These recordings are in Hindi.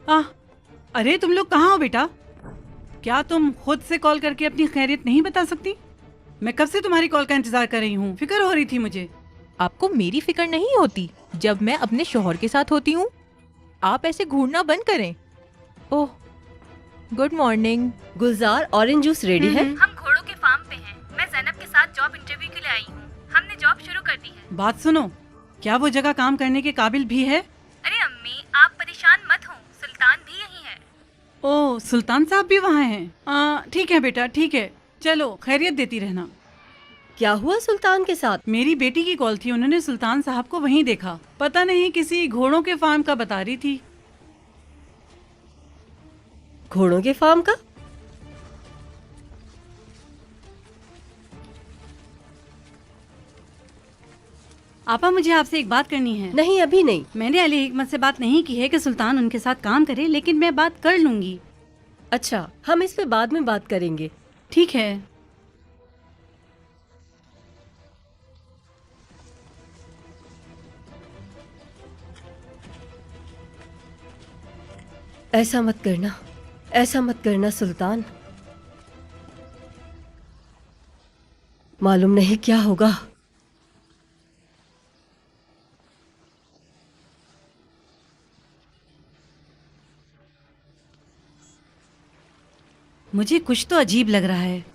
आह, अरे तुम लोग कहाँ हो बेटा? क्या तुम खुद से कॉल करके अपनी खैरियत नहीं बता सकती? मैं कब से तुम्हारी कॉल का इंतजार कर रही हूँ, फिक्र हो रही थी मुझे। आपको मेरी फिक्र नहीं होती जब मैं अपने शौहर के साथ होती हूँ? आप ऐसे घूरना बंद करें। ओह, गुड मॉर्निंग। गुलजार, ऑरेंज जूस रेडी है? हम घोड़ों के फार्म पे हैं। मैं जैनब के साथ जॉब इंटरव्यू के लिए आई हूँ। हमने जॉब शुरू कर दी है। बात सुनो, क्या वो जगह काम करने के काबिल भी है? अरे अम्मी, आप परेशान मत हो, सुल्तान भी यही है। ओह, सुल्तान साहब भी वहाँ हैं। ठीक है बेटा, ठीक है, चलो खैरियत देती रहना। क्या हुआ सुल्तान के साथ? मेरी बेटी की कॉल थी, उन्होंने सुल्तान साहब को वहीं देखा। पता नहीं किसी घोड़ों के फार्म का बता रही थी। घोड़ों के फार्म का? आपा, मुझे आपसे एक बात करनी है। नहीं, अभी नहीं। मैंने अली हिकमत से बात नहीं की है कि सुल्तान उनके साथ काम करे, लेकिन मैं बात कर लूंगी। अच्छा, हम इस पे बाद में बात करेंगे। ठीक है। ऐसा मत करना, ऐसा मत करना सुल्तान। मालूम नहीं क्या होगा। मुझे कुछ तो अजीब लग रहा है।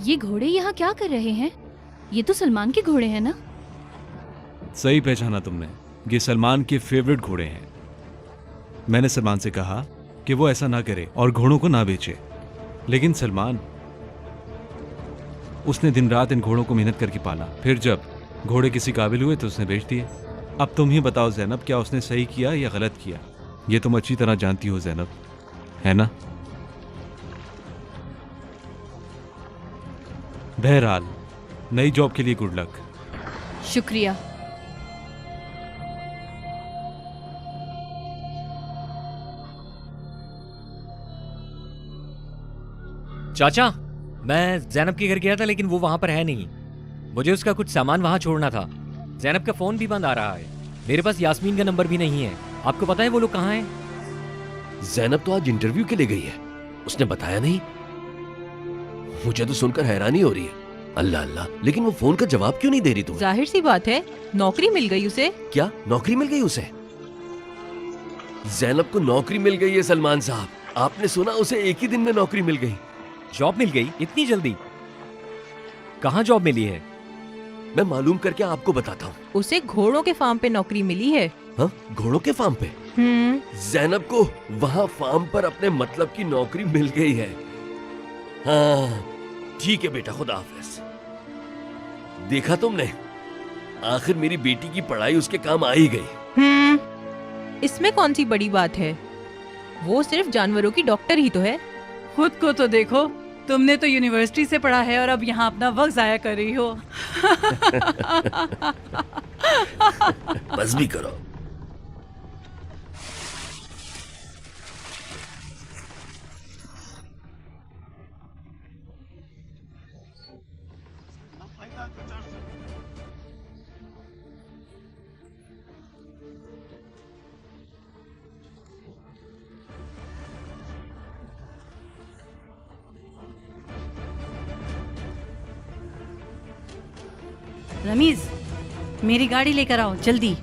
ये घोड़े यहाँ क्या कर रहे हैं? ये तो सलमान के घोड़े हैं ना? सही पहचाना तुमने, ये सलमान के फेवरेट घोड़े हैं। मैंने सलमान से कहा कि वो ऐसा ना करे और घोड़ों को ना बेचे, लेकिन सलमान, उसने दिन रात इन घोड़ों को मेहनत करके पाला। फिर जब घोड़े किसी काबिल हुए तो उसने बेच दिए। अब तुम ही बताओ ज़ैनब, क्या उसने सही किया या गलत किया? ये तुम अच्छी तरह जानती हो ज़ैनब, है ना? बहरहाल, नई जॉब के लिए गुड लक। शुक्रिया। चाचा, मैं जैनब के घर गया था लेकिन वो वहां पर है नहीं। मुझे उसका कुछ सामान वहां छोड़ना था। जैनब का फोन भी बंद आ रहा है। मेरे पास यास्मीन का नंबर भी नहीं है। आपको पता है वो लोग कहाँ हैं? जैनब तो आज इंटरव्यू के लिए गई है, उसने बताया नहीं। मुझे तो सुनकर हैरानी हो रही है। अल्लाह अल्लाह, लेकिन वो फोन का जवाब क्यों नहीं दे रही तुम्हें? जाहिर सी बात है, नौकरी मिल गई उसे। क्या नौकरी मिल गई उसे? जैनब को नौकरी मिल गई है सलमान साहब। आपने सुना, उसे एक ही दिन में नौकरी मिल गई। जॉब मिल गई इतनी जल्दी? कहाँ जॉब मिली है? मैं मालूम करके आपको बताता हूँ। उसे घोड़ों के फार्म पे नौकरी मिली है। हाँ, घोड़ों के फार्म पे? जैनब को वहाँ फार्म पर अपने मतलब की नौकरी मिल गई है। हाँ ठीक है बेटा, खुदा हाफिज। देखा तुमने, आखिर मेरी बेटी की पढ़ाई उसके काम आ ही गई। इसमें कौन सी बड़ी बात है? वो सिर्फ जानवरों की डॉक्टर ही तो है। खुद को तो देखो, तुमने तो यूनिवर्सिटी से पढ़ा है और अब यहाँ अपना वक्त जाया कर रही हो। बस भी करो। रमीज, मेरी गाड़ी लेकर आओ जल्दी।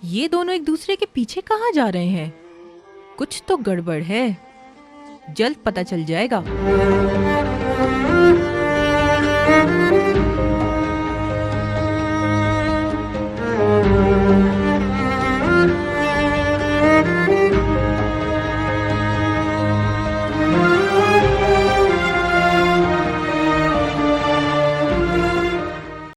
ये दोनों एक दूसरे के पीछे कहाँ जा रहे हैं? कुछ तो गड़बड़ है, जल्द पता चल जाएगा।